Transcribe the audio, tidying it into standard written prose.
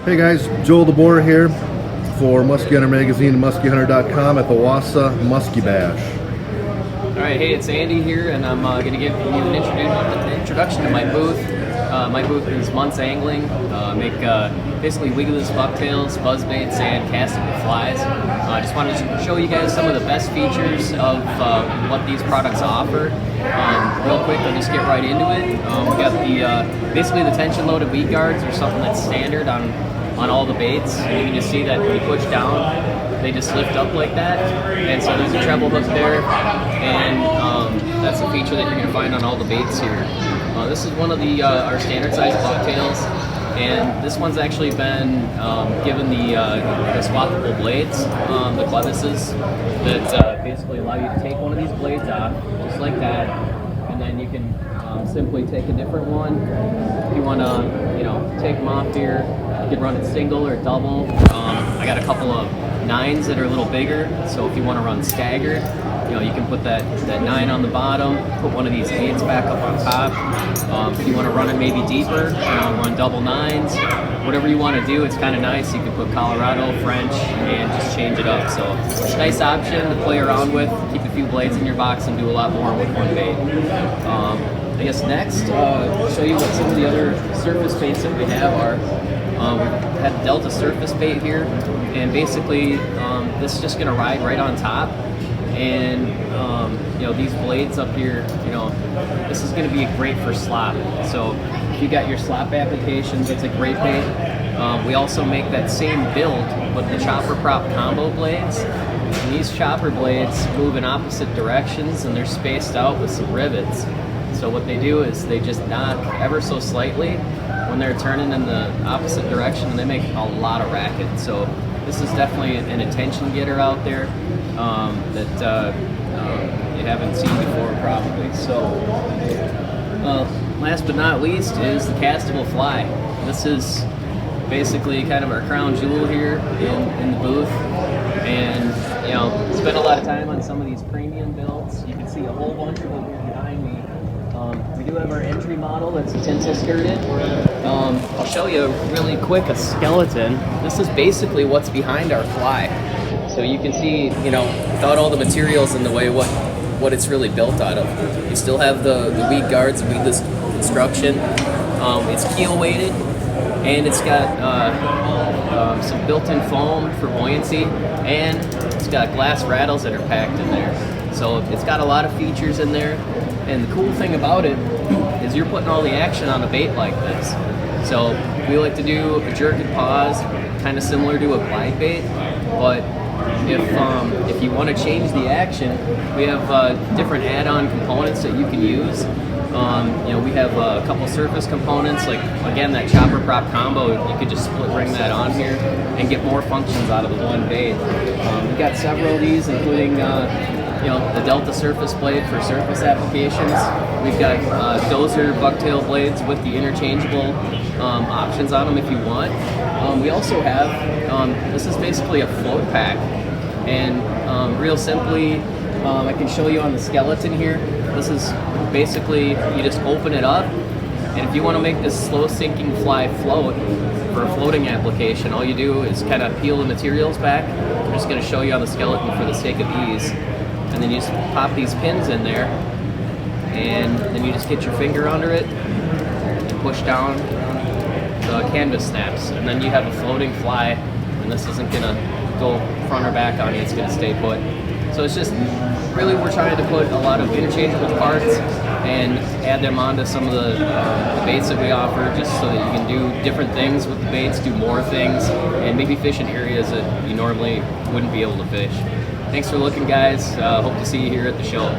Hey guys, Joel the Boar here for Musky Hunter Magazine and MuskyHunter.com at the Wausau Musky Bash. Alright, hey, it's Andy here, and I'm going to give you an introduction to my booth. My booth is Muntz Angling. Make basically wiggiless bucktails, buzzbaits, and castable flies. I just wanted to show you guys some of the best features of what these products offer. Real quick, I'll just get right into it. We got the basically the tension-loaded weed guards are something that's standard on all the baits. And you can just see that when you push down, they just lift up like that. And so there's a treble hook there, and that's a feature that you're going to find on all the baits here. This is one of the our standard size bucktails, and this one's actually been given the swappable blades, the clevises, that basically allow you to take one of these blades off, just like that, and then you can simply take a different one. If you want to, take them off here, you can run it single or double. I got a couple of 9s that are a little bigger, so if you want to run staggered, you can put that 9 on the bottom, put one of these 8s back up on top. If you want to run it maybe deeper, run double 9s, whatever you want to do. It's kind of nice. You can put Colorado, French, and just change it up. So nice option to play around with, keep a few blades in your box, and do a lot more with one bait. I guess next, I'll show you what some of the other surface baits that we have are. We have Delta surface bait here, and basically this is just going to ride right on top. And these blades up here, this is going to be great for slop. So if you got your slop applications, it's a great bait. We also make that same build with the chopper prop combo blades. And these chopper blades move in opposite directions, and they're spaced out with some rivets. So what they do is they just knock ever so slightly when they're turning in the opposite direction, and they make a lot of racket. So this is definitely an attention getter out there that you haven't seen before probably. So last but not least is the castable fly. This is basically kind of our crown jewel here in the booth, and spent a lot of time on some of these premium builds. You can see a whole bunch of them here behind me. We do have our entry model that's tinsel skirted. I'll show you really quick a skeleton. This is basically what's behind our fly. So you can see, without all the materials in the way, what it's really built out of. You still have the weed guards, weedless construction. It's keel weighted, and it's got some built-in foam for buoyancy, and it's got glass rattles that are packed in there. So it's got a lot of features in there. And the cool thing about it is you're putting all the action on a bait like this. So we like to do a jerk and pause, kind of similar to a glide bait, but if you want to change the action, we have different add-on components that you can use. We have a couple surface components, like again that chopper prop combo. You could just split ring that on here and get more functions out of the one bait. We've got several of these, including the Delta surface blade for surface applications. We've got dozer bucktail blades with the interchangeable options on them if you want. We also have, this is basically a float pack, and real simply, I can show you on the skeleton here. This is basically, you just open it up, and if you want to make this slow sinking fly float for a floating application, all you do is kind of peel the materials back. I'm just going to show you on the skeleton for the sake of ease. And then you just pop these pins in there, and then you just get your finger under it and push down, the canvas snaps, and then you have a floating fly, and this isn't going to go front or back on you, it's going to stay put. So it's just, really we're trying to put a lot of interchangeable parts and add them onto some of the baits that we offer, just so that you can do different things with the baits, do more things, and maybe fish in areas that you normally wouldn't be able to fish. Thanks for looking, guys. Hope to see you here at the show.